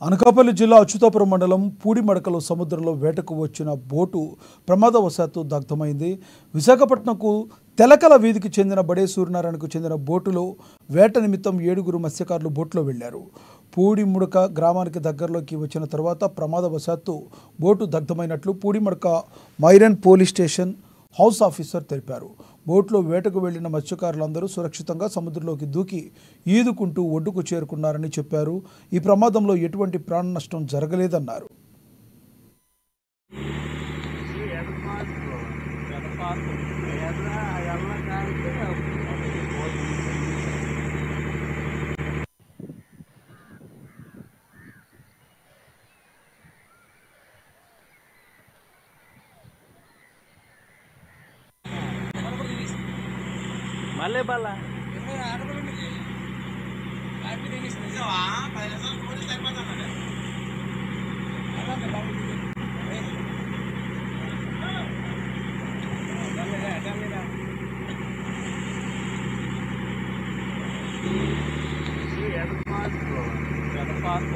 అనకాపల్లి జిల్లా అచ్యుతాపురం మండలం పూడిమడకలో సముద్రంలో వేటకు వచ్చిన బోటు ప్రమాదవశాత్తు దగ్ధమైంది. విశాఖపట్నంకు తెలకల వీధికి చెందిన బడే సూర్యనారాయణకు చెందిన బోటులో వేట నిమిత్తం 7 మత్స్యకారులు బోట్లో వెళ్లారు. పూడిముడక గ్రామానికి దగ్గరలోకి వచ్చిన తర్వాత ప్రమాదవశాత్తు బోటు దగ్ధమైనట్లు Pudimadaka marine police station house officer తెలిపారు. బోట్లో వేటకు వెళ్లిన మత్స్యకారులందరూ సురక్షితంగా సముద్రంలోకి దూకి ఈదుకుంటూ ఒడ్డుకు చేరుకున్నారని చెప్పారు. ఈ ప్రమాదంలో ఎటువంటి ప్రాణ నష్టం జరగలేదన్నారు. మళ్ళీ బాలా ఎడ పాస్